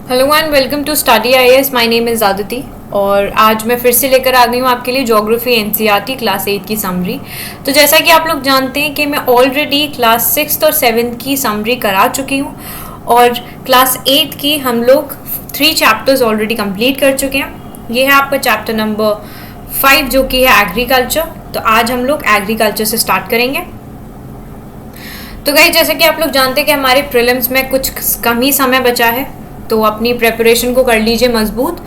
Hello and welcome to study IAS. My name is Aditi और आज मैं फिर से लेकर आ गई हूँ आपके लिए ज्योग्राफी एनसीईआरटी क्लास 8 की समरी। तो जैसा कि आप लोग जानते हैं कि मैं ऑलरेडी क्लास 6 और 7 की समरी करा चुकी हूँ और क्लास 8 की हम लोग 3 चैप्टर्स ऑलरेडी कंप्लीट कर चुके हैं। ये है आपका चैप्टर नंबर 5 जो कि है एग्रीकल्चर। तो आज हम लोग एग्रीकल्चर से स्टार्ट करेंगे। तो गाइस, जैसा कि आप लोग जानते हैं कि हमारे प्रीलिम्स में कुछ कम ही समय बचा है, तो अपनी प्रेपरेशन को कर लीजिए मजबूत।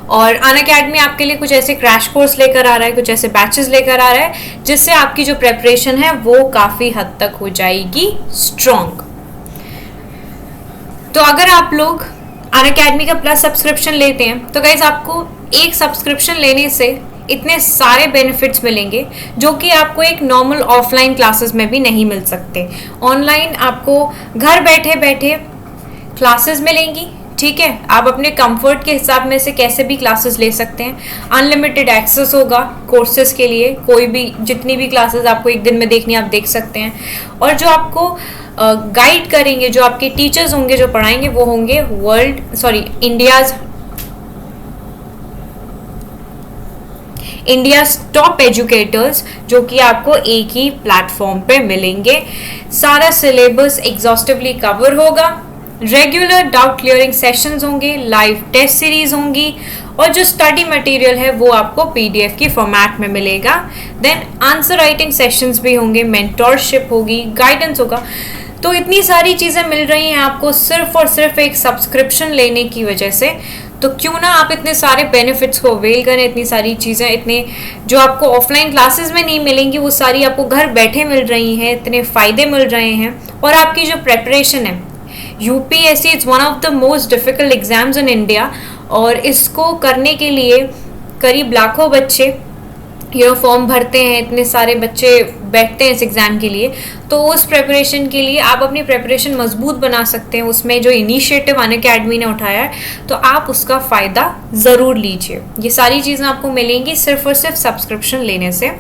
और अनअकैडमी आपके लिए कुछ ऐसे क्रैश कोर्स लेकर आ रहा है, कुछ ऐसे बैचेस लेकर आ रहा है जिससे आपकी जो प्रेपरेशन है वो काफ़ी हद तक हो जाएगी स्ट्रॉन्ग। तो अगर आप लोग अनअकैडमी का प्लस सब्सक्रिप्शन लेते हैं तो गाइस आपको एक सब्सक्रिप्शन लेने से इतने सारे बेनिफिट्स मिलेंगे जो कि आपको एक नॉर्मल ऑफलाइन क्लासेस में भी नहीं मिल सकते। ऑनलाइन आपको घर बैठे बैठे क्लासेस मिलेंगी, ठीक है। आप अपने कंफर्ट के हिसाब में से कैसे भी क्लासेस ले सकते हैं। अनलिमिटेड एक्सेस होगा कोर्सेज के लिए, कोई भी जितनी भी क्लासेस आपको एक दिन में देखनी आप देख सकते हैं। और जो आपको गाइड करेंगे, जो आपके टीचर्स होंगे जो पढ़ाएंगे, वो होंगे इंडियाज टॉप एजुकेटर्स जो कि आपको एक ही प्लेटफॉर्म पे मिलेंगे। सारा सिलेबस एग्जॉस्टिवली कवर होगा, रेगुलर डाउट क्लियरिंग सेशंस होंगे, लाइव टेस्ट सीरीज होंगी और जो स्टडी मटेरियल है वो आपको पीडीएफ की फॉर्मेट में मिलेगा। देन आंसर राइटिंग सेशंस भी होंगे, मेंटोरशिप होगी, गाइडेंस होगा। तो इतनी सारी चीज़ें मिल रही हैं आपको सिर्फ और सिर्फ एक सब्सक्रिप्शन लेने की वजह से। तो क्यों ना आप इतने सारे बेनिफिट्स को अवेल करें। इतनी सारी चीज़ें, इतने जो आपको ऑफलाइन क्लासेस में नहीं मिलेंगी वो सारी आपको घर बैठे मिल रही हैं, इतने फ़ायदे मिल रहे हैं। और आपकी जो प्रेपरेशन है, UPSC is one of the most difficult exams in India और इसको करने के लिए करीब लाखों बच्चे फॉर्म भरते हैं, इतने सारे बच्चे बैठते हैं इस एग्ज़ाम के लिए। तो उस प्रेपरेशन के लिए आप अपनी प्रेपरेशन मजबूत बना सकते हैं। उसमें जो इनिशिएटिव अनअकैडमी ने उठाया है तो आप उसका फ़ायदा ज़रूर लीजिए। ये सारी चीज़ें आपको मिलेंगी सिर्फ और सिर्फ सब्सक्रिप्शन लेने से।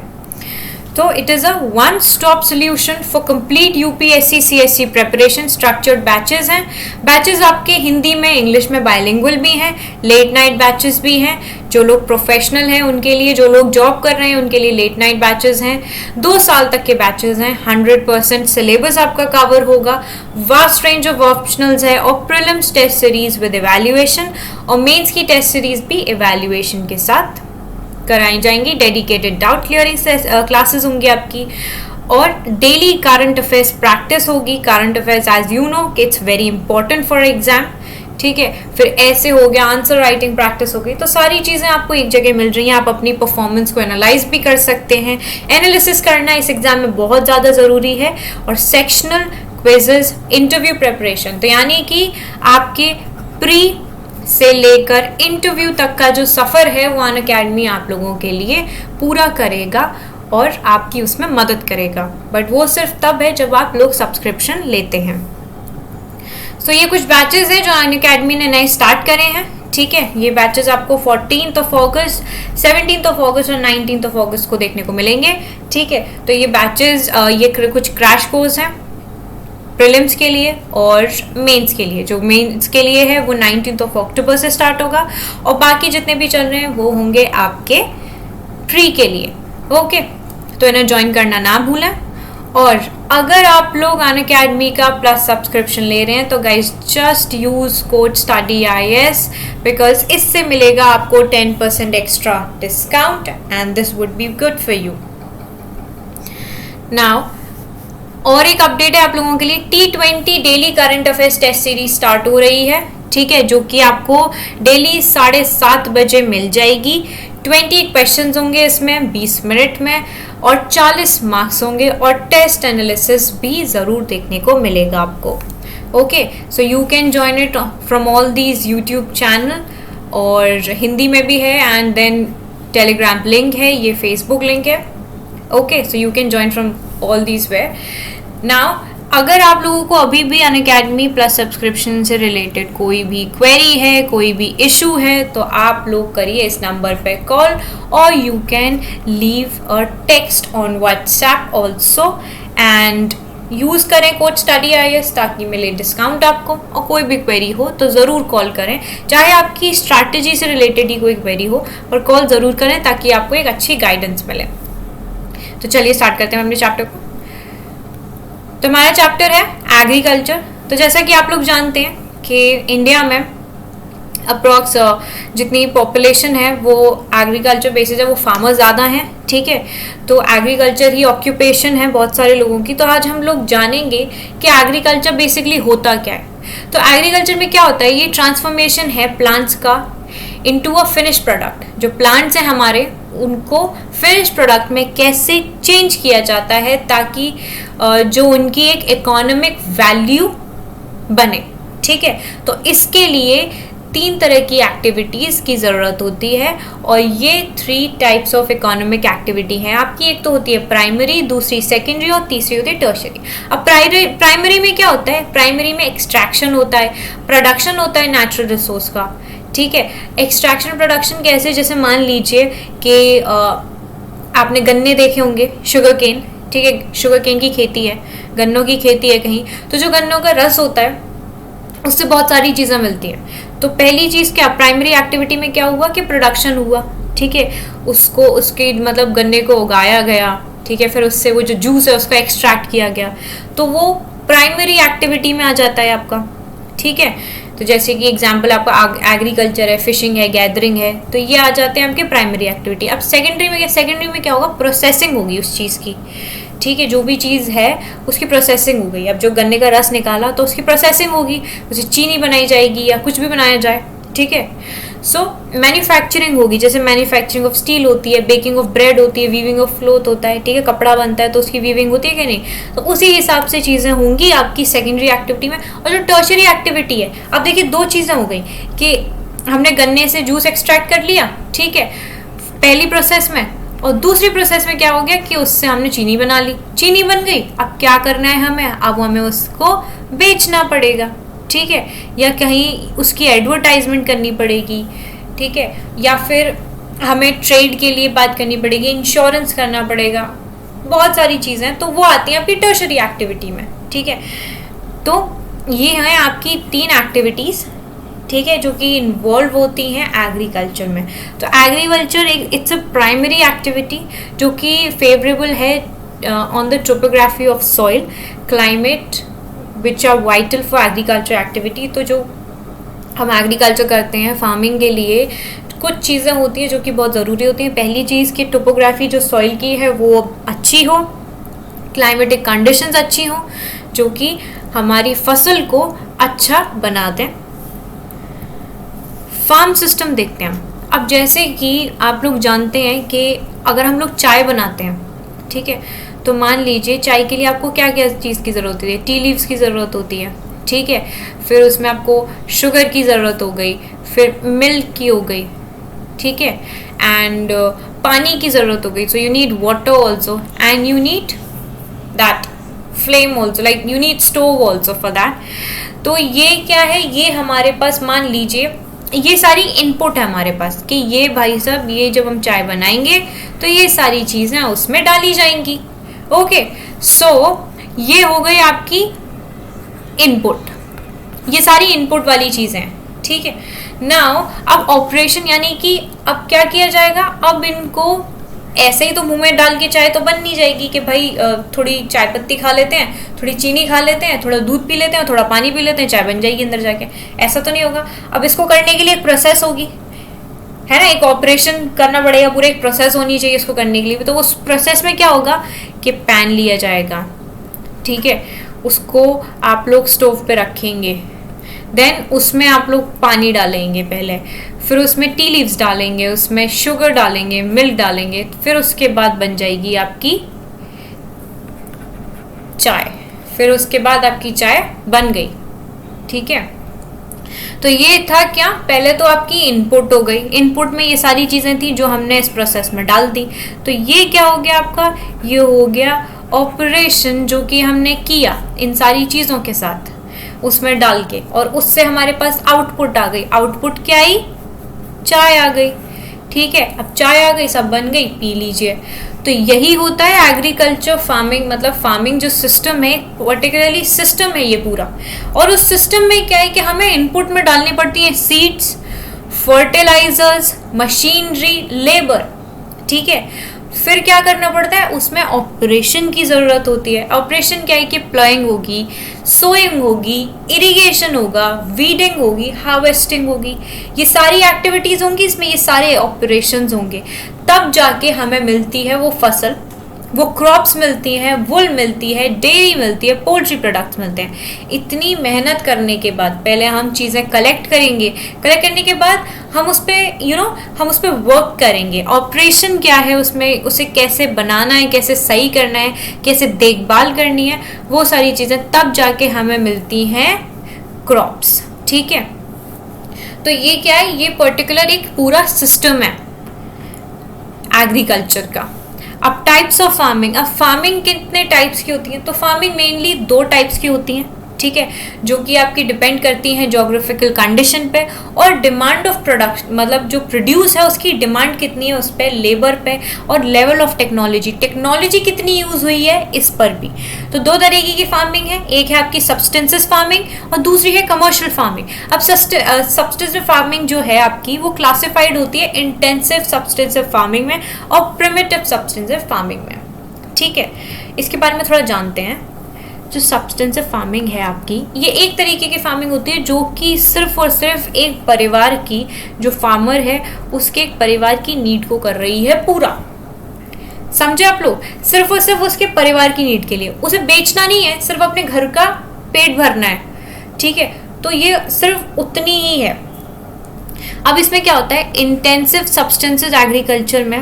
तो it is a one stop solution for complete UPSC CSC preparation. Structured batches हैं। बैचेस आपके हिंदी में, इंग्लिश में बाइलिंगुअल भी हैं, लेट नाइट बैचेस भी हैं। जो लोग प्रोफेशनल हैं उनके लिए, जो लोग जॉब कर रहे हैं उनके लिए लेट नाइट बैचेस हैं। 2 साल तक के बैचेस हैं। 100% सिलेबस आपका कवर होगा। वास्ट रेंज ऑफ ऑप्शनल्स है और prelims test series with evaluation और मेंस की टेस्ट सीरीज भी एवेल्युएशन के साथ कराई जाएंगी। डेडिकेटेड डाउट क्लियरिंग क्लासेस होंगी आपकी और डेली करंट अफेयर्स प्रैक्टिस होगी। Current affairs as you know कि it's very important for exam, ठीक है। फिर ऐसे हो गया, आंसर राइटिंग प्रैक्टिस हो गई। तो सारी चीज़ें आपको एक जगह मिल रही हैं। आप अपनी परफॉर्मेंस को एनालाइज भी कर सकते हैं। एनालिसिस करना इस एग्जाम में बहुत ज़्यादा ज़रूरी है। और सेक्शनल क्विजेज, इंटरव्यू प्रेपरेशन, तो यानी कि आपके प्री से लेकर इंटरव्यू तक का जो सफ़र है वो अनअकैडमी आप लोगों के लिए पूरा करेगा और आपकी उसमें मदद करेगा। बट वो सिर्फ तब है जब आप लोग सब्सक्रिप्शन लेते हैं। तो ये कुछ बैचेस हैं जो अनअकैडमी ने नए स्टार्ट करे हैं, ठीक है। ये बैचेस आपको 14 अगस्त, 17 अगस्त और 19 अगस्त को देखने को मिलेंगे, ठीक है। तो ये बैचेस, ये कुछ क्रैश कोर्स हैं प्रीलिम्स के लिए और मेंस के लिए। जो मेंस के लिए है वो 19 अक्टूबर से स्टार्ट होगा और बाकी जितने भी चल रहे हैं वो होंगे आपके प्री के लिए, ओके। तो इन्हें ज्वाइन करना ना भूलें। और अगर आप लोग अनअकैडमी का प्लस सब्सक्रिप्शन ले रहे हैं तो guys just use code STUDYIS because इससे मिलेगा आपको 10% extra discount and this would be good for you. Now और एक अपडेट है आप लोगों के लिए। T20 daily current affairs test series start हो रही है, ठीक है, जो कि आपको डेली 7:30 बजे मिल जाएगी। 20 क्वेश्चंस होंगे इसमें 20 मिनट में और 40 मार्क्स होंगे और टेस्ट एनालिसिस भी ज़रूर देखने को मिलेगा आपको, okay. So you can join it from all these YouTube channel और हिंदी में भी है एंड देन टेलीग्राम लिंक है, ये फेसबुक लिंक है, okay. So you can join from all these way. Now अगर आप लोगों को अभी भी अनअकैडमी प्लस सब्सक्रिप्शन से रिलेटेड कोई भी क्वेरी है, कोई भी इशू है, तो आप लोग करिए इस नंबर पे कॉल और you can leave a text on WhatsApp also and use करें कोड स्टडी IAS ताकि मिले डिस्काउंट आपको। और कोई भी क्वेरी हो तो ज़रूर कॉल करें, चाहे आपकी स्ट्रैटेजी से रिलेटेड ही कोई क्वेरी हो, पर कॉल ज़रूर करें ताकि आपको एक अच्छी गाइडेंस मिले। तो चलिए स्टार्ट करते हैं अपने चैप्टर को। तो हमारा चैप्टर है एग्रीकल्चर। तो जैसा कि आप लोग जानते हैं कि इंडिया में अप्रॉक्स जितनी पॉपुलेशन है वो एग्रीकल्चर बेसिस है, वो फार्मर ज़्यादा हैं, ठीक है। तो एग्रीकल्चर ही ऑक्यूपेशन है बहुत सारे लोगों की। तो आज हम लोग जानेंगे कि एग्रीकल्चर बेसिकली होता क्या है। तो एग्रीकल्चर में क्या होता है, ये ट्रांसफॉर्मेशन है प्लांट्स का इनटू अ फिनिश प्रोडक्ट। जो प्लांट्स हैं हमारे, उनको फिनिश प्रोडक्ट में कैसे चेंज किया जाता है ताकि जो उनकी एक इकोनॉमिक वैल्यू बने, ठीक है। तो इसके लिए 3 तरह की एक्टिविटीज़ की ज़रूरत होती है, और ये 3 टाइप्स ऑफ इकोनॉमिक एक्टिविटी हैं आपकी। एक तो होती है प्राइमरी, दूसरी सेकेंडरी, और तीसरी होती है टर्शरी। अब प्राइमरी में क्या होता है, प्राइमरी में एक्सट्रैक्शन होता है, प्रोडक्शन होता है नेचुरल रिसोर्स का, ठीक है। एक्सट्रैक्शन प्रोडक्शन कैसे, जैसे मान लीजिए कि आपने गन्ने देखे होंगे, शुगर केन, ठीक है, शुगर केन की खेती है, गन्नों की खेती है कहीं, तो जो गन्नों का रस होता है उससे बहुत सारी चीज़ें मिलती हैं। तो पहली चीज़ क्या, प्राइमरी एक्टिविटी में क्या हुआ कि प्रोडक्शन हुआ, ठीक है। उसको उसके मतलब गन्ने को उगाया गया, ठीक है, फिर उससे वो जो जूस है उसका एक्सट्रैक्ट किया गया, तो वो प्राइमरी एक्टिविटी में आ जाता है आपका, ठीक है। तो जैसे कि एग्जांपल आपका एग्रीकल्चर है, फिशिंग है, गैदरिंग है, तो ये आ जाते हैं आपके प्राइमरी एक्टिविटी। अब सेकेंडरी में क्या होगा, प्रोसेसिंग होगी उस चीज़ की, ठीक है। जो भी चीज़ है उसकी प्रोसेसिंग हो गई। अब जो गन्ने का रस निकाला तो उसकी प्रोसेसिंग होगी, उसे चीनी बनाई जाएगी या कुछ भी बनाया जाए, ठीक है। सो मैन्युफैक्चरिंग होगी, जैसे मैन्युफैक्चरिंग ऑफ स्टील होती है, बेकिंग ऑफ ब्रेड होती है, वीविंग ऑफ क्लॉथ होता है, ठीक है, कपड़ा बनता है तो उसकी वीविंग होती है कि नहीं, तो उसी हिसाब से चीज़ें होंगी आपकी सेकेंडरी एक्टिविटी में। और जो टर्शरी एक्टिविटी है, अब देखिए 2 चीज़ें हो गई कि हमने गन्ने से जूस एक्सट्रैक्ट कर लिया, ठीक है, पहली प्रोसेस में, और दूसरी प्रोसेस में क्या हो गया कि उससे हमने चीनी बना ली, चीनी बन गई। अब क्या करना है हमें, अब हमें उसको बेचना पड़ेगा, ठीक है, या कहीं उसकी एडवर्टाइजमेंट करनी पड़ेगी, ठीक है, या फिर हमें ट्रेड के लिए बात करनी पड़ेगी, इंश्योरेंस करना पड़ेगा, बहुत सारी चीज़ें, तो वो आती हैं आपकी टर्शरी एक्टिविटी में, ठीक है। तो ये हैं आपकी 3 एक्टिविटीज़, ठीक है, जो कि इन्वॉल्व होती हैं एग्रीकल्चर में। तो agriculture it's a primary activity जो कि फेवरेबल है on the topography of soil, climate which are vital for agriculture activity. तो जो हम एग्रीकल्चर करते हैं फार्मिंग के लिए, कुछ चीज़ें होती हैं जो कि बहुत ज़रूरी होती हैं। पहली चीज़ कि टोपोग्राफी जो सॉइल की है वो अच्छी हो, क्लाइमेटिक कंडीशंस अच्छी हो, जो कि हमारी फसल को अच्छा बना दें। फार्म सिस्टम देखते हैं। अब जैसे कि आप लोग जानते हैं कि अगर हम लोग चाय बनाते हैं, ठीक है, तो मान लीजिए चाय के लिए आपको क्या क्या चीज़ की ज़रूरत होती है, टी लीव्स की ज़रूरत होती है, ठीक है, फिर उसमें आपको शुगर की ज़रूरत हो गई, फिर मिल्क की हो गई, ठीक है, एंड पानी की ज़रूरत हो गई। So you need water also, and you need that flame also, like you need stove also for that. तो ये क्या है, ये हमारे पास मान लीजिए ये सारी इनपुट है हमारे पास कि ये भाई साहब, ये जब हम चाय बनाएंगे तो ये सारी चीज़ें उसमें डाली जाएंगी, ओके। सो ये हो गई आपकी इनपुट, ये सारी इनपुट वाली चीज़ें हैं, ठीक है। नाउ अब ऑपरेशन, यानी कि अब क्या किया जाएगा, अब इनको ऐसे ही तो मुंह में डाल के चाय तो बन नहीं जाएगी कि भाई थोड़ी चाय पत्ती खा लेते हैं, थोड़ी चीनी खा लेते हैं, थोड़ा दूध पी लेते हैं, थोड़ा पानी पी लेते हैं, चाय बन जाएगी अंदर जाके, ऐसा तो नहीं होगा। अब इसको करने के लिए एक प्रोसेस होगी, है ना, एक ऑपरेशन करना पड़ेगा, पूरे एक प्रोसेस होनी चाहिए इसको करने के लिए। तो उस प्रोसेस में क्या होगा कि पैन लिया जाएगा, ठीक है, उसको आप लोग स्टोव पे रखेंगे, देन उसमें आप लोग पानी डालेंगे पहले, फिर उसमें टी लीव्स डालेंगे, उसमें शुगर डालेंगे, मिल्क डालेंगे, फिर उसके बाद बन जाएगी आपकी चाय। फिर उसके बाद आपकी चाय बन गई, ठीक है। तो ये था क्या, पहले तो आपकी इनपुट हो गई, इनपुट में ये सारी चीज़ें थी जो हमने इस प्रोसेस में डाल दी। तो ये क्या हो गया आपका, ये हो गया ऑपरेशन जो कि हमने किया इन सारी चीज़ों के साथ उसमें डाल के, और उससे हमारे पास आउटपुट आ गई। आउटपुट क्या आई, चाय आ गई, ठीक है। अब चाय आ गई, सब बन गई, पी लीजिए। तो यही होता है एग्रीकल्चर फार्मिंग, मतलब फार्मिंग जो सिस्टम है, पर्टिकुलरली सिस्टम है ये पूरा। और उस सिस्टम में क्या है कि हमें इनपुट में डालनी पड़ती है सीड्स, फर्टिलाइजर्स, मशीनरी, लेबर, ठीक है। फिर क्या करना पड़ता है, उसमें ऑपरेशन की ज़रूरत होती है। ऑपरेशन क्या है कि प्लाइंग होगी, सोइंग होगी, इरिगेशन होगा, वीडिंग होगी, हार्वेस्टिंग होगी, ये सारी एक्टिविटीज़ होंगी, इसमें ये सारे ऑपरेशंस होंगे, तब जाके हमें मिलती है वो फसल, वो क्रॉप्स मिलती हैं, वुल मिलती है, डेयरी मिलती है, पोल्ट्री प्रोडक्ट्स मिलते हैं। इतनी मेहनत करने के बाद पहले हम चीज़ें कलेक्ट करेंगे, कलेक्ट करने के बाद हम उस पर हम उस पर वर्क करेंगे। ऑपरेशन क्या है उसमें, उसे कैसे बनाना है, कैसे सही करना है, कैसे देखभाल करनी है, वो सारी चीज़ें तब जाके हमें मिलती हैं क्रॉप्स, ठीक है। तो ये क्या है, ये पर्टिकुलर एक पूरा सिस्टम है एग्रीकल्चर का। अब टाइप्स ऑफ फार्मिंग, अब फार्मिंग कितने टाइप्स की होती हैं, तो फार्मिंग मेनली 2 टाइप्स की होती हैं, ठीक है, जो कि आपकी डिपेंड करती हैं जोग्राफिकल कंडीशन पे और डिमांड ऑफ प्रोडक्शन, मतलब जो प्रोड्यूस है उसकी डिमांड कितनी है उस पर, लेबर पे, और लेवल ऑफ टेक्नोलॉजी, टेक्नोलॉजी कितनी यूज़ हुई है इस पर भी। तो 2 तरीके की फार्मिंग है, एक है आपकी सब्सटेंसेस फार्मिंग और दूसरी है कमर्शियल फार्मिंग। अब सब्सटेंसिव फार्मिंग जो है आपकी वो क्लासिफाइड होती है इंटेंसिव सब्सटेंसिव फार्मिंग में और प्रिमिटिव सब्सटेंसिव फार्मिंग में, ठीक है। इसके बारे में थोड़ा जानते हैं। जो सब्सटेंसिव फार्मिंग है आपकी, ये एक तरीके की फार्मिंग होती है जो कि सिर्फ और सिर्फ एक परिवार की, जो फार्मर है उसके एक परिवार की नीड को कर रही है पूरा, समझे आप लोग, सिर्फ और सिर्फ उसके परिवार की नीड के लिए, उसे बेचना नहीं है, सिर्फ अपने घर का पेट भरना है, ठीक है। तो ये सिर्फ उतनी ही है। अब इसमें क्या होता है इंटेंसिव सब्सटेंसेस एग्रीकल्चर में,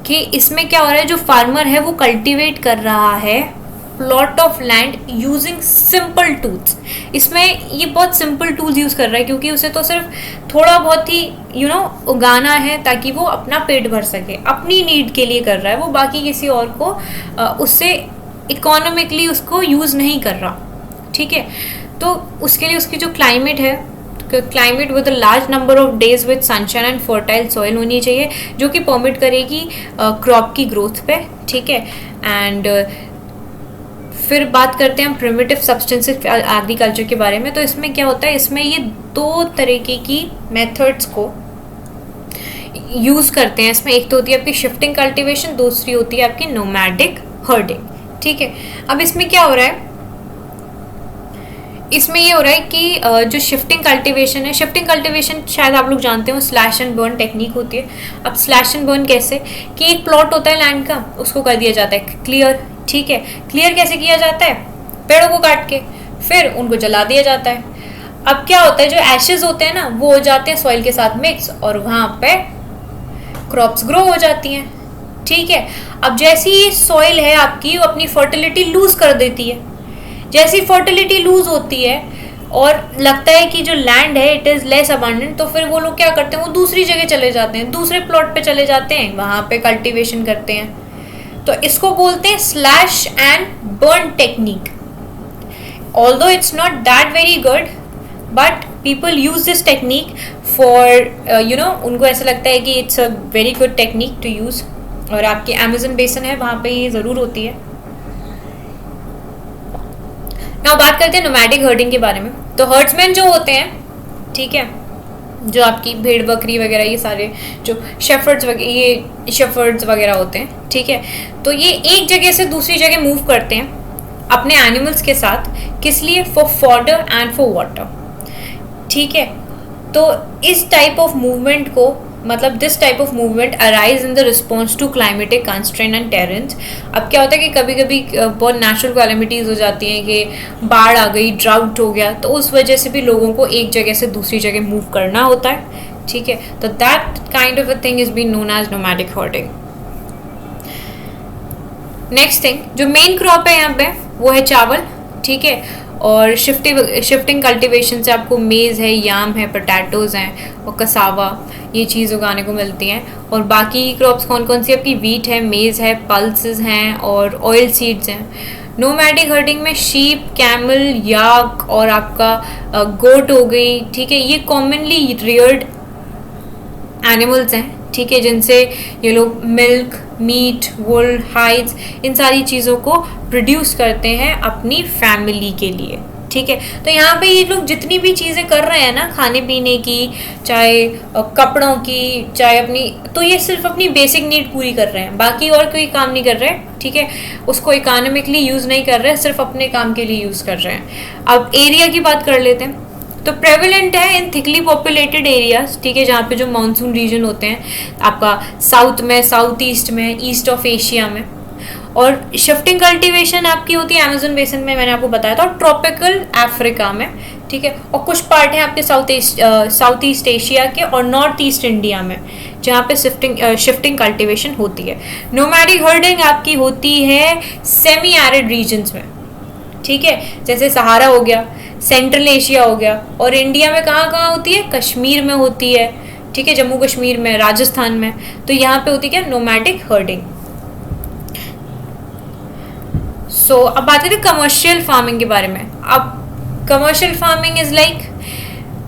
कि इसमें क्या हो रहा है, जो फार्मर है वो कल्टीवेट कर रहा है plot of land using simple tools. इसमें ये बहुत सिंपल टूल्स यूज़ कर रहा है क्योंकि उसे तो सिर्फ थोड़ा बहुत ही उगाना है ताकि वो अपना पेट भर सके, अपनी नीड के लिए कर रहा है वो, बाकी किसी और को उससे इकोनॉमिकली उसको यूज़ नहीं कर रहा, ठीक है। तो उसके लिए उसकी जो क्लाइमेट है, climate with a large number of days with sunshine and fertile soil होनी चाहिए जो कि परमिट करेगी क्रॉप की ग्रोथ पे, ठीक है। एंड फिर बात करते हैं हम प्रिमिटिव सब्सटेंसिव एग्रीकल्चर के बारे में। तो इसमें क्या होता है, इसमें ये 2 तरीके की मेथड्स को यूज़ करते हैं। इसमें एक तो होती है आपकी शिफ्टिंग कल्टीवेशन, दूसरी होती है आपकी नोमैडिक हर्डिंग, ठीक है। अब इसमें क्या हो रहा है, इसमें ये हो रहा है कि जो शिफ्टिंग कल्टीवेशन है, शिफ्टिंग कल्टीवेशन शायद आप लोग जानते हो स्लैश एंड बर्न टेक्निक होती है। अब स्लैश एंड बर्न कैसे, कि एक प्लॉट होता है लैंड का, उसको कर दिया जाता है क्लियर, ठीक है। क्लियर कैसे किया जाता है, पेड़ों को काट के, फिर उनको जला दिया जाता है। अब क्या होता है, जो एशेज होते हैं ना वो हो जाते हैं सॉइल के साथ मिक्स और वहाँ पे क्रॉप्स ग्रो हो जाती हैं, ठीक है। अब जैसी ये सॉइल है आपकी वो अपनी फर्टिलिटी लूज कर देती है, जैसी फर्टिलिटी लूज होती है और लगता है कि जो लैंड है इट इज़ लेस अबंडेंट, तो फिर वो लोग क्या करते हैं, वो दूसरी जगह चले जाते हैं, दूसरे प्लॉट पे चले जाते हैं, वहाँ पे कल्टीवेशन करते हैं। तो इसको बोलते हैं slash and burn technique. Although it's not that very good but people use this technique for उनको ऐसा लगता है कि it's a very good technique to use. और आपके अमेजन बेसन है वहाँ पे ये ज़रूर होती है। नाउ बात करते हैं नोमैडिक हर्डिंग के बारे में। तो हर्ड्समैन जो होते हैं, ठीक है, जो आपकी भेड़ बकरी वगैरह ये सारे जो शेफर्ड्स वगैरह होते हैं, ठीक है। तो ये एक जगह से दूसरी जगह मूव करते हैं अपने एनिमल्स के साथ, किस लिए, for fodder and for water, ठीक है। तो इस टाइप ऑफ मूवमेंट को, मतलब this type of movement arise in the response to climatic constraint and terrains. अब क्या होता है कि कभी कभी बहुत नेचुरल कैलेमिटीज़ हो जाती हैं कि बाढ़ आ गई, ड्राउट हो गया, तो उस वजह से भी लोगों को एक जगह से दूसरी जगह मूव करना होता है, ठीक है। तो that kind of a thing is been known as nomadic herding. Next thing, जो मेन क्रॉप है यहाँ पे वो है चावल, ठीक है। और शिफ्टिंग कल्टीवेशन से आपको मेज़ है, याम है, पोटैटोज़ हैं और कसावा, ये चीज़ उगाने को मिलती हैं। और बाकी क्रॉप्स कौन कौन सी, आपकी वीट है, मेज़ है, पल्सेस हैं और ऑयल सीड्स हैं। नोमैडिक हर्डिंग में शीप, कैमल, याक और आपका गोट हो गई, ठीक है, ये कॉमनली रियर्ड एनिमल्स हैं, ठीक है, जिनसे ये लोग मिल्क, मीट, वुल, हाइड्स, इन सारी चीज़ों को प्रोड्यूस करते हैं अपनी फैमिली के लिए। ठीक है, तो यहाँ पे ये लोग जितनी भी चीज़ें कर रहे हैं ना, खाने पीने की, चाहे कपड़ों की, चाहे अपनी, तो ये सिर्फ अपनी बेसिक नीड पूरी कर रहे हैं, बाकी और कोई काम नहीं कर रहे। ठीक है, उसको इकोनॉमिकली यूज़ नहीं कर रहे, सिर्फ अपने काम के लिए यूज़ कर रहे हैं। अब एरिया की बात कर लेते हैं। तो प्रेवलेंट है इन थिकली पॉपुलेटेड एरियाज, ठीक है, जहाँ पे जो मानसून रीजन होते हैं आपका साउथ में, साउथ ईस्ट में, ईस्ट ऑफ एशिया में। और शिफ्टिंग कल्टीवेशन आपकी होती है अमेजन बेसिन में, मैंने आपको बताया था, और ट्रॉपिकल अफ्रीका में। ठीक है, और कुछ पार्ट हैं आपके साउथ ईस्ट एशिया के और नॉर्थ ईस्ट इंडिया में, जहाँ पे शिफ्टिंग कल्टीवेशन होती है। नोमैडिक हर्डिंग आपकी होती है सेमी एरिड रीजन्स में। ठीक है, जैसे सहारा हो गया, सेंट्रल एशिया हो गया, और इंडिया में कहाँ कहाँ होती है, कश्मीर में होती है। ठीक है, जम्मू कश्मीर में, राजस्थान में। तो यहाँ पे होती है क्या, नोमैडिक हर्डिंग। सो अब बात करें कमर्शियल फार्मिंग के बारे में। अब कमर्शियल फार्मिंग इज लाइक,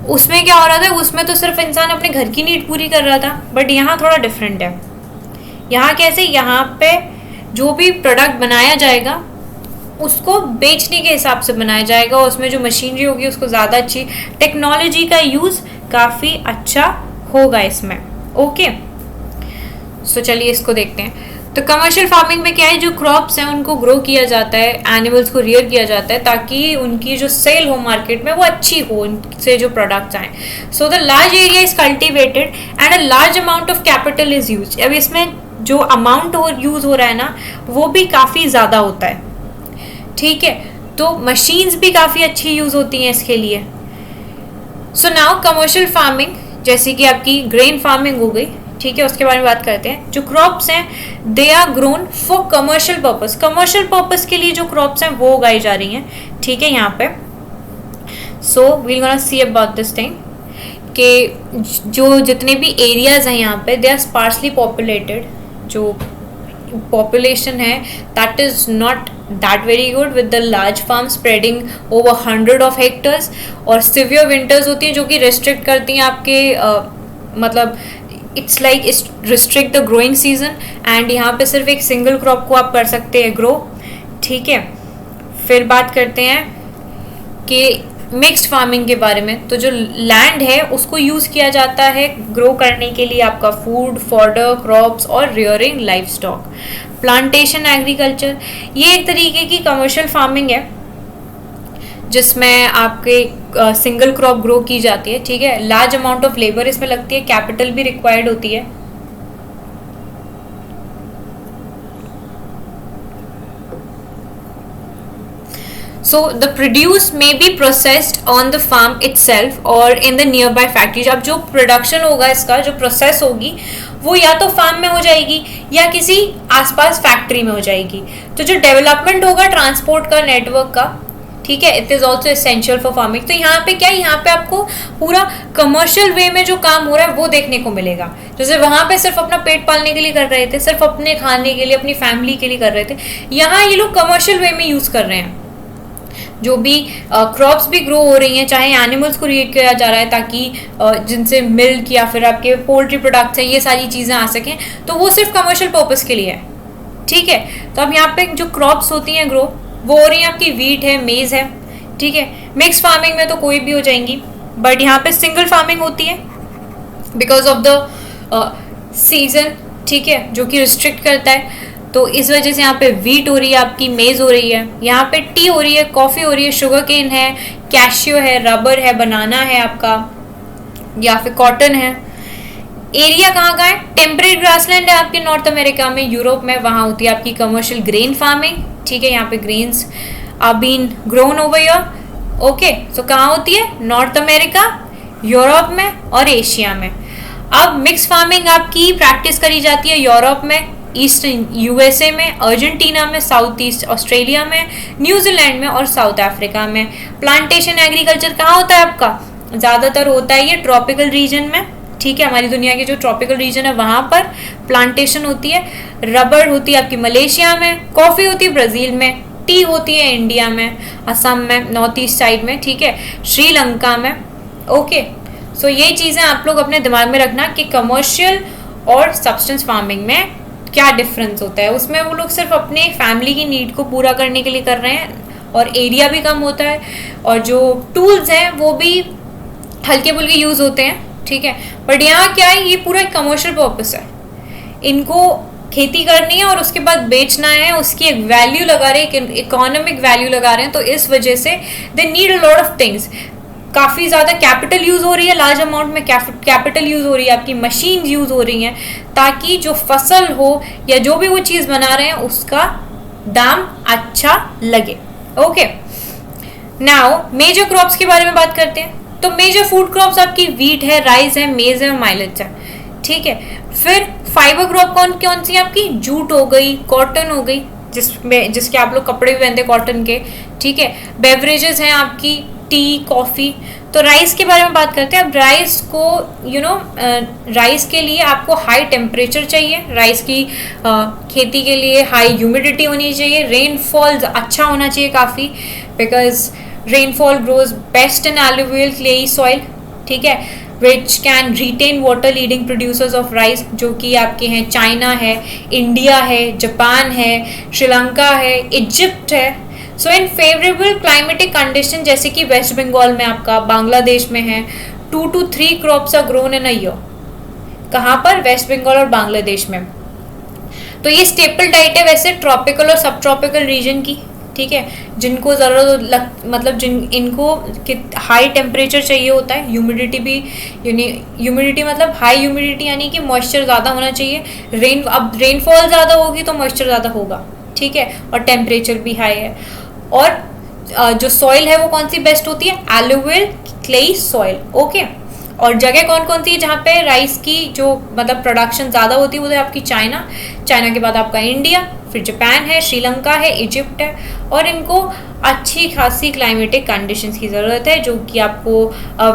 उसमें क्या हो रहा था, उसमें तो सिर्फ इंसान अपने घर की नीड पूरी कर रहा था, बट यहाँ थोड़ा डिफरेंट है। यहाँ कैसे, यहाँ पे जो भी प्रोडक्ट बनाया जाएगा उसको बेचने के हिसाब से बनाया जाएगा, और उसमें जो मशीनरी होगी उसको ज़्यादा अच्छी, टेक्नोलॉजी का यूज़ काफ़ी अच्छा होगा इसमें। ओके, सो चलिए इसको देखते हैं। तो कमर्शियल फार्मिंग में क्या है, जो क्रॉप्स हैं उनको ग्रो किया जाता है, एनिमल्स को रियर किया जाता है, ताकि उनकी जो सेल हो मार्केट में वो अच्छी हो, उनसे जो प्रोडक्ट्स आए। So the large area is cultivated and a large amount of capital is use. अब इसमें जो अमाउंट यूज़ हो रहा है ना, वो भी काफ़ी ज़्यादा होता है। ठीक है, तो मशीन्स भी काफ़ी अच्छी यूज़ होती हैं इसके लिए। सो नाउ कमर्शियल फार्मिंग, जैसे कि आपकी ग्रेन फार्मिंग हो गई, ठीक है, उसके बारे में बात करते हैं। जो क्रॉप्स हैं they are grown for commercial purpose, commercial purpose के लिए जो क्रॉप्स हैं वो उगाई जा रही हैं। ठीक है, यहाँ पे so we gonna see about this thing कि जो जितने भी एरियाज हैं यहाँ पे, दे आर स्पार्सली पॉपुलेटेड। जो population है that is not that very good with the large farm spreading over 100 of hectares, और severe winters होती हैं जो कि restrict करती हैं आपके मतलब it's like restrict the growing season, and यहाँ पे सिर्फ एक सिंगल क्रॉप को आप कर सकते हैं ग्रो। ठीक है, फिर बात करते हैं कि मिक्स्ड फार्मिंग के बारे में। तो जो लैंड है उसको यूज़ किया जाता है ग्रो करने के लिए आपका फूड, फॉडर, क्रॉप्स और rearing life stock. Plantation agriculture, ये एक तरीके की कमर्शियल फार्मिंग है जिसमें आपके सिंगल क्रॉप ग्रो की जाती है। ठीक है, लार्ज अमाउंट ऑफ लेबर इसमें लगती है, कैपिटल भी रिक्वायर्ड होती है। So the produce may be processed on the farm itself or in the nearby factories। अब जो प्रोडक्शन होगा इसका, जो प्रोसेस होगी वो या तो फार्म में हो जाएगी या किसी आसपास फैक्ट्री में हो जाएगी। तो जो डेवलपमेंट होगा ट्रांसपोर्ट का, नेटवर्क का, ठीक है, it is also essential for farming. तो यहाँ पे क्या है, यहाँ पे आपको पूरा कमर्शियल वे में जो काम हो रहा है वो देखने को मिलेगा। जैसे वहाँ पे सिर्फ अपना पेट पालने के लिए कर रहे थे, सिर्फ अपने खाने के लिए, अपनी फैमिली के लिए कर रहे थे, यहाँ ये लोग कमर्शियल वे में यूज़ कर रहे हैं। जो भी क्रॉप्स भी ग्रो हो रही हैं, चाहे एनिमल्स को रिएट किया जा रहा है ताकि जिनसे मिल्क या फिर आपके पोल्ट्री प्रोडक्ट्स हैं, ये सारी चीज़ें आ सकें, तो वो सिर्फ कमर्शियल पर्पस के लिए है। ठीक है, तो अब यहाँ पे जो क्रॉप्स होती हैं ग्रो, वो हो रही हैं आपकी वीट है, मेज़ है। ठीक है, मिक्स फार्मिंग में तो कोई भी हो जाएंगी, बट यहाँ पे सिंगल फार्मिंग होती है बिकॉज ऑफ द सीजन। ठीक है, जो कि रिस्ट्रिक्ट करता है, तो इस वजह से यहाँ पे वीट हो रही है आपकी, मेज़ हो रही है, यहाँ पे टी हो रही है, कॉफ़ी हो रही है, शुगर केन है, कैशियो है, रबर है, बनाना है आपका, या फिर कॉटन है। एरिया कहाँ का है, टेम्परेट ग्रासलैंड है आपके नॉर्थ अमेरिका में, यूरोप में, वहाँ होती है आपकी कमर्शियल ग्रेन फार्मिंग। ठीक है, यहाँ पे grains are been grown over year. Okay, so कहाँ होती है, नॉर्थ अमेरिका, यूरोप में और एशिया में। अब मिक्स फार्मिंग आपकी प्रैक्टिस करी जाती है यूरोप में, ईस्ट यूएसए में, अर्जेंटीना में, साउथ ईस्ट ऑस्ट्रेलिया में, न्यूजीलैंड में और साउथ अफ्रीका में। प्लांटेशन एग्रीकल्चर कहाँ होता है आपका, ज़्यादातर होता है ये ट्रॉपिकल रीजन में। ठीक है, हमारी दुनिया के जो ट्रॉपिकल रीजन है वहाँ पर प्लांटेशन होती है। रबर होती है आपकी मलेशिया में, कॉफ़ी होती है ब्राज़ील में, टी होती है इंडिया में, असम में, नॉर्थ ईस्ट साइड में। ठीक है, श्रीलंका में। ओके, सो ये चीज़ें आप लोग अपने दिमाग में रखना कि कमर्शियल और सब्सटेंस फार्मिंग में क्या डिफरेंस होता है। उसमें वो लोग सिर्फ अपने फैमिली की नीड को पूरा करने के लिए कर रहे हैं और एरिया भी कम होता है और जो टूल्स हैं वो भी हल्के फुल्के यूज़ होते हैं, ठीक है। बट यहाँ क्या है, ये पूरा एक कमर्शियल पर्पस है, इनको खेती करनी है और उसके बाद बेचना है, उसकी एक वैल्यू लगा रहे हैं, इकोनॉमिक वैल्यू लगा रहे हैं, तो इस वजह से they need a lot of things. काफ़ी ज़्यादा कैपिटल यूज़ हो रही है, लार्ज अमाउंट में कैपिटल यूज़ हो रही है, आपकी मशीन यूज़ हो रही हैं, ताकि जो फसल हो या जो भी वो चीज़ बना रहे हैं उसका दाम अच्छा लगे। ओके, नाउ मेजर क्रॉप्स के बारे में बात करते हैं। तो मेजर फूड क्रॉप्स आपकी वीट है, राइस है, मेज है और माइलेज है, ठीक है। फिर फाइबर क्रॉप कौन कौन सी आपकी, जूट हो गई, कॉटन हो गई, जिसके आप लोग कपड़े भी पहनते हैं कॉटन के, ठीक है। बेवरेजेस हैं आपकी टी, कॉफ़ी। तो राइस के बारे में बात करते हैं। अब राइस को राइस के लिए आपको हाई टेम्परेचर चाहिए, राइस की खेती के लिए हाई ह्यूमिडिटी होनी चाहिए, रेनफॉल अच्छा होना चाहिए काफ़ी, because rainfall grows best in alluvial clayey soil, ठीक है, which can retain water, leading producers of rice जो कि आपके हैं चाइना है, इंडिया है, जापान है, श्रीलंका है, इजिप्ट है। सो इन फेवरेबल क्लाइमेटिक कंडीशन जैसे कि वेस्ट बंगाल में आपका, बांग्लादेश में है, 2 to 3 crops are grown in a year. कहाँ पर, वेस्ट बंगाल और बांग्लादेश में। तो ये स्टेपल डाइट है वैसे ट्रॉपिकल और सब ट्रॉपिकल रीजन की, ठीक है, जिनको ज़रूरत मतलब इनको हाई टेम्परेचर चाहिए होता है, ह्यूमिडिटी भी, ह्यूमिडिटी मतलब हाई ह्यूमिडिटी यानी कि मॉइस्चर ज़्यादा होना चाहिए। अब रेनफॉल ज़्यादा होगी तो मॉइस्चर ज़्यादा होगा, ठीक है, और टेम्परेचर भी हाई है। और जो सॉइल है वो कौन सी बेस्ट होती है, एलुवियल क्लेई सॉइल, ओके। और जगह कौन कौन सी है जहाँ पे राइस की जो मतलब प्रोडक्शन ज़्यादा होती है, वो है आपकी चाइना, चाइना के बाद आपका इंडिया, फिर जापान है, श्रीलंका है, इजिप्ट है। और इनको अच्छी खासी क्लाइमेटिक कंडीशंस की ज़रूरत है जो कि आपको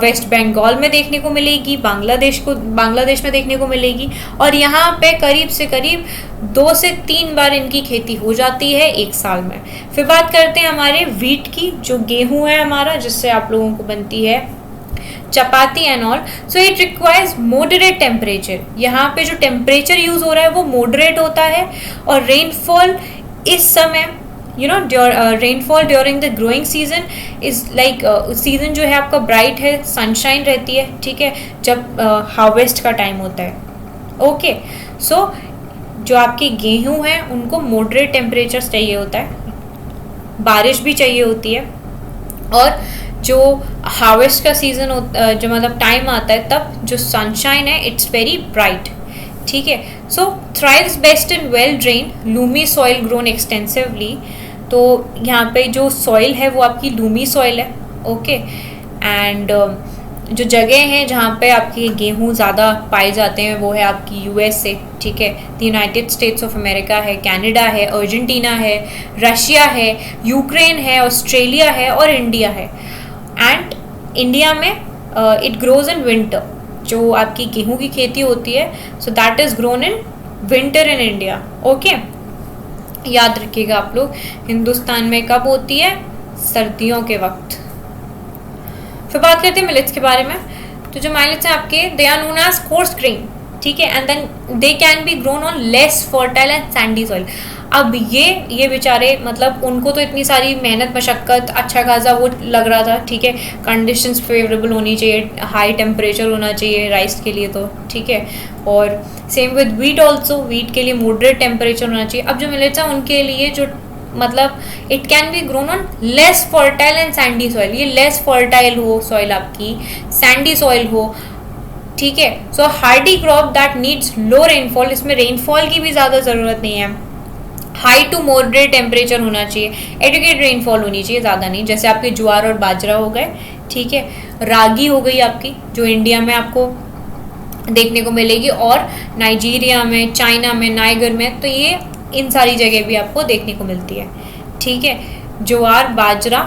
वेस्ट बंगाल में देखने को मिलेगी, बांग्लादेश में देखने को मिलेगी। और यहाँ पे करीब से करीब 2 से 3 बार इनकी खेती हो जाती है एक साल में। फिर बात करते हैं हमारे वीट की, जो गेहूँ है हमारा, जिससे आप लोगों को बनती है chapati and all. So it requires moderate temperature. यहाँ पे जो टेम्परेचर यूज हो रहा है वो मॉडरेट होता है और रेनफॉल इस समय rainfall during the growing season is like season जो है आपका ब्राइट है, सनशाइन रहती है, ठीक है, जब हार्वेस्ट का टाइम होता है, ओके। सो जो आपके गेहूं हैं उनको मॉडरेट टेम्परेचर चाहिए होता है, बारिश भी चाहिए होती है, और जो हार्वेस्ट का सीजन जो मतलब टाइम आता है तब जो सनशाइन है इट्स वेरी ब्राइट, ठीक है। So thrives best in well drain loamy soil grown extensively. तो यहाँ पे जो सॉइल है वो आपकी लूमी सॉइल है, ओके। एंड जो जगह है जहाँ पे आपके गेहूँ ज़्यादा पाए जाते हैं वो है आपकी USA, ठीक है, the United states of America है, कनाडा है, अर्जेंटीना है, रशिया है, यूक्रेन है, ऑस्ट्रेलिया है और इंडिया है। एंड इंडिया में इट ग्रोज इन विंटर, जो आपकी गेहूं की खेती होती है, so that is grown in winter in India, okay. याद रखिएगा आप लोग, हिंदुस्तान में कब होती है, सर्दियों के वक्त। फिर बात करते हैं मिलेट्स के बारे में। तो जो मिलेट्स हैं आपके, they are known as coarse grain, ठीक है, and then they can be grown on less fertile and sandy soil. अब ये बेचारे मतलब उनको तो इतनी सारी मेहनत मशक्क़त, अच्छा खासा वो लग रहा था, ठीक है, कंडीशंस फेवरेबल होनी चाहिए, हाई टेम्परेचर होना चाहिए राइस के लिए, तो ठीक है। और same with wheat also, wheat के लिए मॉडरेट टेम्परेचर होना चाहिए। अब जो मिलेट्स हैं उनके लिए जो मतलब it can be grown on less fertile and sandy soil, ये लेस फर्टाइल हो सॉइल आपकी, सैंडी सॉइल हो, ठीक है। So hardy crop that needs low rainfall, इसमें रेनफॉल की भी ज़्यादा ज़रूरत नहीं है, हाई टू मॉडरेट टेम्परेचर होना चाहिए, एडुकेट रेनफॉल होनी चाहिए, ज़्यादा नहीं, जैसे आपके ज्वार और बाजरा हो गए, ठीक है। रागी हो गई आपकी, जो इंडिया में आपको देखने को मिलेगी, और नाइजीरिया में, चाइना में, नाइगर में, तो ये इन सारी जगह भी आपको देखने को मिलती है, ठीक है। ज्वार, बाजरा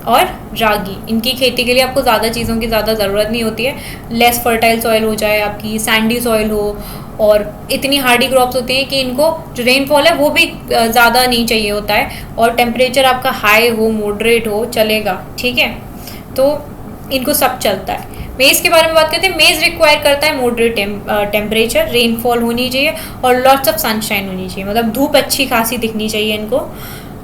और रागी, इनकी खेती के लिए आपको ज़्यादा चीज़ों की ज़्यादा ज़रूरत नहीं होती है, लेस फर्टाइल सॉइल हो जाए आपकी, सैंडी सॉइल हो, और इतनी हार्डी क्रॉप्स होती हैं कि इनको जो रेनफॉल है वो भी ज़्यादा नहीं चाहिए होता है, और टेम्परेचर आपका हाई हो, मॉडरेट हो, चलेगा, ठीक है, तो इनको सब चलता है। मेज के बारे में बात करते हैं। मेज रिक्वायर करता है मॉडरेट टेम्परेचर, रेनफॉल होनी चाहिए और लॉट्स ऑफ सनशाइन होनी चाहिए, मतलब धूप अच्छी खासी दिखनी चाहिए इनको।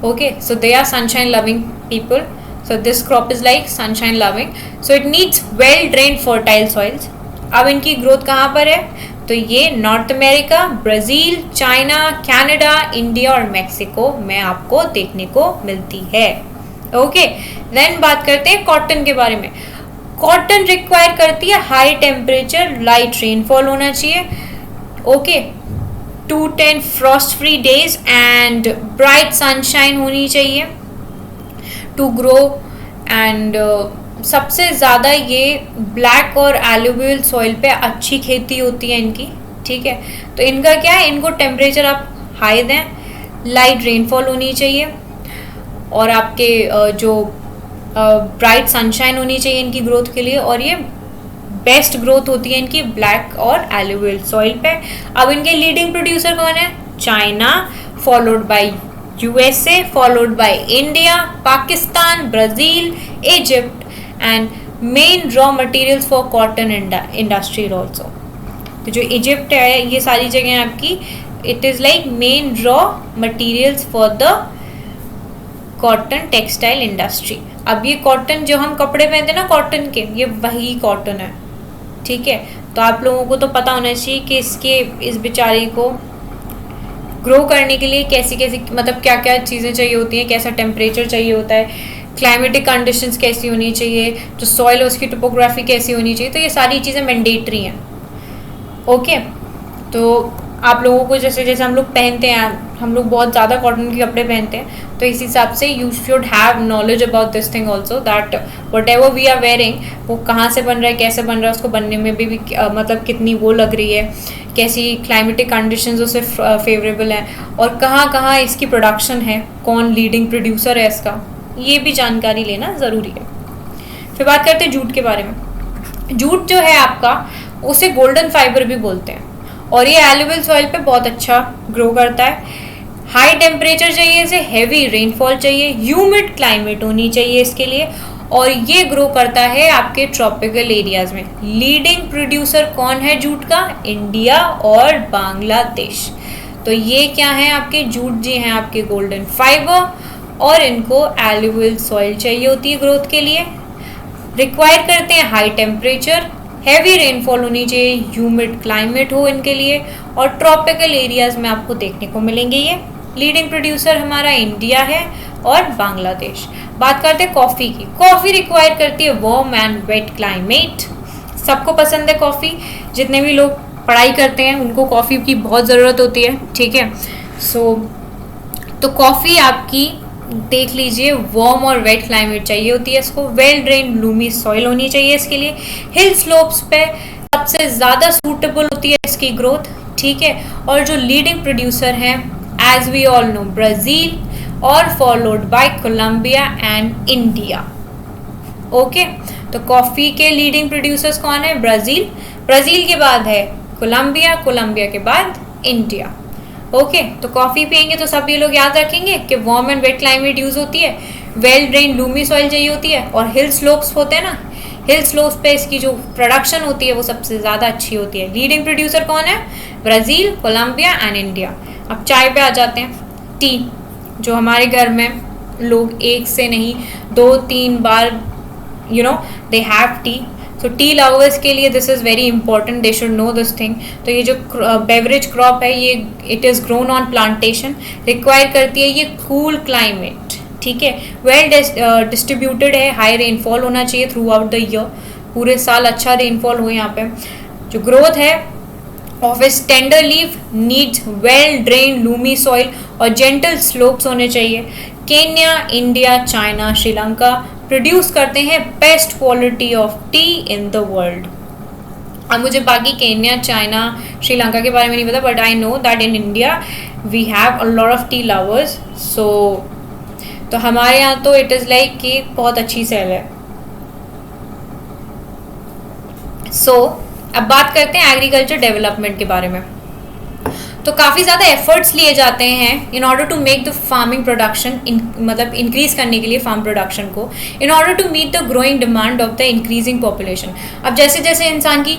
Okay, so they are sunshine loving people, so this crop is like sunshine loving, so it needs well drained fertile soils. अब इनकी ग्रोथ कहाँ पर है, तो ये North America, Brazil, China, Canada, India और मैक्सिको में आपको देखने को मिलती है। ओके, देन बात करते हैं कॉटन के बारे में। कॉटन रिक्वायर करती है हाई टेम्परेचर, लाइट रेनफॉल होना चाहिए, okay, 2-10 Frost free days and bright sunshine होनी चाहिए टू ग्रो। एंड सबसे ज़्यादा ये ब्लैक और एलुवियल सॉइल पे अच्छी खेती होती है इनकी, ठीक है। तो इनका क्या है, इनको टेम्परेचर आप हाई दें, लाइट रेनफॉल होनी चाहिए और आपके जो ब्राइट सनशाइन होनी चाहिए इनकी ग्रोथ के लिए, और ये बेस्ट ग्रोथ होती है इनकी ब्लैक और एलुवियल सॉइल पे। अब इनके लीडिंग प्रोड्यूसर कौन है, China, followed by USA, followed by India, Pakistan, Brazil, Egypt and main raw materials for cotton industry also. तो जो इजिप्ट है, ये सारी जगह आपकी, it is like main raw materials for the cotton textile industry. अब ये कॉटन जो हम कपड़े पहनते हैं ना कॉटन के, ये वही कॉटन है, ठीक है। तो आप लोगों को तो पता होना चाहिए कि इस बेचारे को ग्रो करने के लिए कैसी कैसी, मतलब क्या क्या चीज़ें चाहिए होती हैं, कैसा टेम्परेचर चाहिए होता है, क्लाइमेटिक कंडीशंस कैसी होनी चाहिए, जो सॉइल उसकी टोपोग्राफी कैसी होनी चाहिए, तो ये सारी चीज़ें मैंडेटरी हैं। ओके, तो आप लोगों को जैसे जैसे हम लोग पहनते हैं, हम लोग बहुत ज़्यादा कॉटन के कपड़े पहनते हैं, तो इस हिसाब से you should have knowledge about this thing also, that whatever we are wearing वो कहाँ से बन रहा है, कैसे बन रहा है, उसको बनने में भी मतलब कितनी वो लग रही है, कैसी क्लाइमेटिक कंडीशंस उसे फेवरेबल हैं, और कहाँ कहाँ इसकी प्रोडक्शन है, कौन लीडिंग प्रोड्यूसर है इसका, ये भी जानकारी लेना ज़रूरी है। फिर बात करते हैं जूट के बारे में। जूट जो है आपका, उसे गोल्डन फाइबर भी बोलते हैं और ये एलुवियल सॉइल पे बहुत अच्छा ग्रो करता है। हाई टेम्परेचर चाहिए इसे, हैवी रेनफॉल चाहिए, ह्यूमिड क्लाइमेट होनी चाहिए इसके लिए, और ये ग्रो करता है आपके ट्रॉपिकल एरियाज में। लीडिंग प्रोड्यूसर कौन है जूट का, इंडिया और बांग्लादेश। तो ये क्या है आपके जूट जी हैं आपके गोल्डन फाइबर, और इनको एलुवियल सॉइल चाहिए होती है ग्रोथ के लिए। रिक्वायर करते हैं हाई टेम्परेचर, हैवी रेनफॉल होनी चाहिए, ह्यूमिड क्लाइमेट हो इनके लिए, और ट्रॉपिकल एरियाज में आपको देखने को मिलेंगे ये। लीडिंग प्रोड्यूसर हमारा इंडिया है और बांग्लादेश। बात करते हैं कॉफ़ी की। कॉफ़ी रिक्वायर करती है वार्म एंड वेट क्लाइमेट। सबको पसंद है कॉफ़ी, जितने भी लोग पढ़ाई करते हैं उनको कॉफ़ी की बहुत ज़रूरत होती है, ठीक है। तो कॉफ़ी आपकी देख लीजिए वार्म और वेट क्लाइमेट चाहिए होती है इसको, वेल ड्रेन लूमी सॉइल होनी चाहिए इसके लिए, हिल स्लोप्स पे सबसे ज़्यादा सूटेबल होती है इसकी ग्रोथ, ठीक है। और जो लीडिंग प्रोड्यूसर हैं as we all know Brazil, और followed by Colombia and India. Okay, तो कॉफ़ी के लीडिंग प्रोड्यूसर्स कौन है, ब्राज़ील, ब्राज़ील के बाद है कोलंबिया, कोलंबिया के बाद इंडिया। ओके, तो कॉफ़ी पियेंगे तो सब ये लोग याद रखेंगे कि warm and wet climate use होती है, वेल ड्रेन लूमी सॉइल चाहिए होती है, और हिल स्लोप्स होते हैं ना, हिल स्लोप्स पे इसकी जो प्रोडक्शन होती है वो सबसे ज़्यादा अच्छी होती है। लीडिंग प्रोड्यूसर कौन है, ब्राज़ील, कोलंबिया एंड इंडिया। अब चाय पे आ जाते हैं। टी, जो हमारे घर में लोग एक से नहीं 2-3 बार they have tea. So tea lovers के लिए this is very important, they should know this thing. तो ये जो बेवरेज क्रॉप है ये it is grown on plantation, require करती है ये कूल क्लाइमेट, ठीक है, वेल डिस्ट्रीब्यूटेड है, हाई रेनफॉल होना चाहिए थ्रू आउट द ईयर, पूरे साल अच्छा रेनफॉल हो यहाँ पे। जो ग्रोथ है of its tender leaf needs well drain loamy soil और जेंटल स्लोप्स होने चाहिए। Kenya, India, China, Sri Lanka produce करते हैं best quality of T in the world. अब मुझे बाकी केन्या, चाइना, श्रीलंका के बारे में नहीं पता, but I know that in India we have a lot of tea lovers. So तो हमारे यहाँ तो इट इज़ लाइक कि बहुत अच्छी सेल है। सो अब बात करते हैं एग्रीकल्चर डेवलपमेंट के बारे में। तो काफ़ी ज़्यादा एफर्ट्स लिए जाते हैं in order to make the farming production मतलब इंक्रीज करने के लिए फार्म प्रोडक्शन को, in order to meet the growing demand of the increasing population. अब जैसे जैसे इंसान की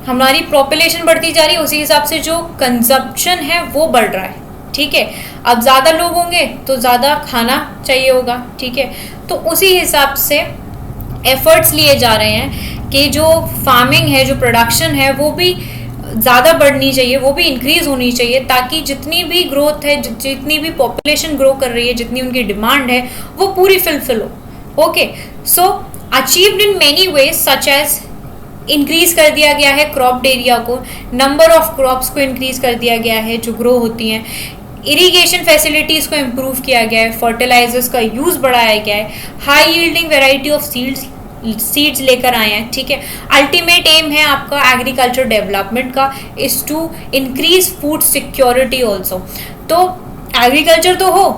हमारी पॉपुलेशन बढ़ती जा रही है, उसी हिसाब से जो कंजप्शन है वो बढ़ रहा है, ठीक है। अब ज़्यादा लोग होंगे तो ज़्यादा खाना चाहिए होगा, ठीक है। तो उसी हिसाब से एफर्ट्स लिए जा रहे हैं कि जो फार्मिंग है, जो प्रोडक्शन है, वो भी ज़्यादा बढ़नी चाहिए, वो भी इंक्रीज़ होनी चाहिए, ताकि जितनी भी ग्रोथ है, जितनी भी पॉपुलेशन ग्रो कर रही है, जितनी उनकी डिमांड है, वो पूरी फुलफिल हो। Okay, so achieved in many ways such as increase कर दिया गया है क्रॉप्ड एरिया को, नंबर ऑफ क्रॉप्स को इंक्रीज कर दिया गया है जो ग्रो होती हैं, इरिगेशन फैसिलिटीज़ को इम्प्रूव किया गया है, फर्टिलाइजर्स का यूज़ बढ़ाया गया है, high yielding variety of seeds लेकर आए हैं, ठीक है। अल्टीमेट एम है आपका एग्रीकल्चर डेवलपमेंट का is to increase food security also. तो एग्रीकल्चर तो हो,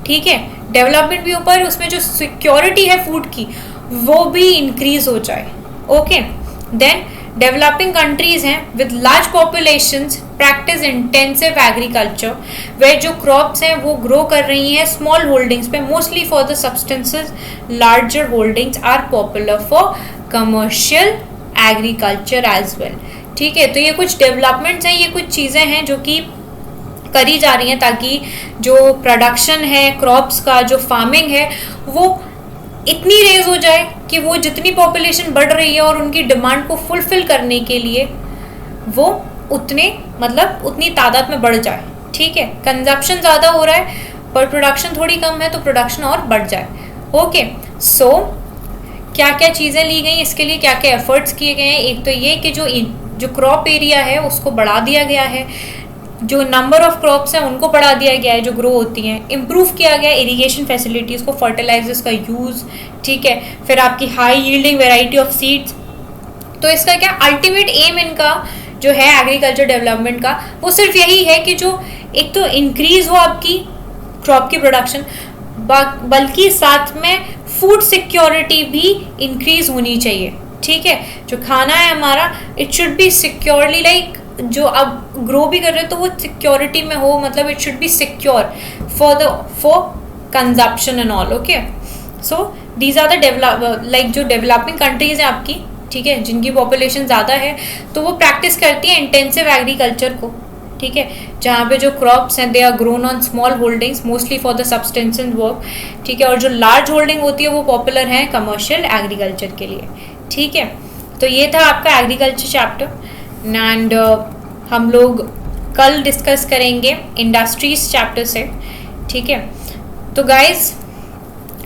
ठीक है, डेवलपमेंट भी ऊपर, उसमें जो सिक्योरिटी है फूड की वो भी इंक्रीज हो जाए। ओके, देन डेवलपिंग कंट्रीज हैं with large populations practice intensive agriculture, वे जो क्रॉप्स हैं वो ग्रो कर रही हैं स्मॉल होल्डिंग्स पे, mostly for the subsistence, larger holdings are popular for commercial agriculture as well, ठीक है। तो ये कुछ डेवलपमेंट्स हैं, ये कुछ चीज़ें हैं जो कि करी जा रही हैं ताकि जो प्रोडक्शन है क्रॉप्स का, जो फार्मिंग है, वो इतनी रेज हो जाए कि वो जितनी पॉपुलेशन बढ़ रही है और उनकी डिमांड को फुलफिल करने के लिए वो उतनी तादाद में बढ़ जाए, ठीक है। कंजप्शन ज़्यादा हो रहा है पर प्रोडक्शन थोड़ी कम है, तो प्रोडक्शन और बढ़ जाए। ओके, सो क्या क्या चीज़ें ली गई, इसके लिए क्या क्या एफर्ट्स किए गए हैं। एक तो ये कि जो क्रॉप एरिया है उसको बढ़ा दिया गया है, जो नंबर ऑफ क्रॉप्स हैं उनको बढ़ा दिया गया है जो ग्रो होती हैं, इम्प्रूव किया गया है इरिगेशन फैसिलिटीज़ को, फर्टिलाइजर्स का यूज़, ठीक है। फिर आपकी high yielding variety of seeds. तो इसका क्या अल्टीमेट एम इनका जो है एग्रीकल्चर डेवलपमेंट का, वो सिर्फ यही है कि जो एक तो इंक्रीज हो आपकी क्रॉप की प्रोडक्शन, बल्कि साथ में फूड सिक्योरिटी भी इंक्रीज होनी चाहिए, ठीक है। जो खाना है हमारा, it should B securely, like जो अब ग्रो भी कर रहे हो तो वो सिक्योरिटी में हो, मतलब it should be secure for consumption and all. Okay, so these are the जो डेवलपिंग कंट्रीज हैं आपकी, ठीक है, जिनकी पॉपुलेशन ज़्यादा है, तो वो प्रैक्टिस करती है इंटेंसिव एग्रीकल्चर को, ठीक है, जहाँ पे जो क्रॉप्स हैं they are grown on small holdings mostly for the substantial work, ठीक है। और जो लार्ज होल्डिंग होती है वो पॉपुलर है कमर्शियल एग्रीकल्चर के लिए, ठीक है। तो ये था आपका एग्रीकल्चर चैप्टर एंड हम लोग कल डिस्कस करेंगे इंडस्ट्रीज चैप्टर से, ठीक है। तो गाइज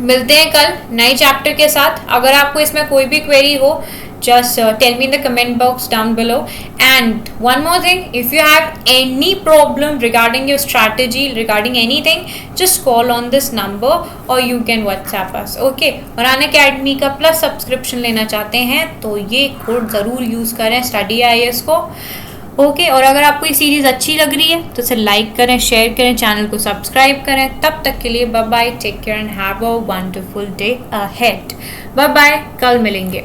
मिलते हैं कल नए चैप्टर के साथ। अगर आपको इसमें कोई भी क्वेरी हो, just tell me in the comment box down below. And one more thing, if you have any problem regarding your strategy, regarding anything, just call on this number or you can WhatsApp us. Okay, और Unacademy का plus subscription लेना चाहते हैं तो ये code ज़रूर use करें study IAS को। ओके, और अगर आपको ये सीरीज़ अच्छी लग रही है तो इसे लाइक करें, शेयर करें, चैनल को सब्सक्राइब करें। तब तक के लिए bye bye, take care and have a wonderful day ahead. Bye bye, कल मिलेंगे।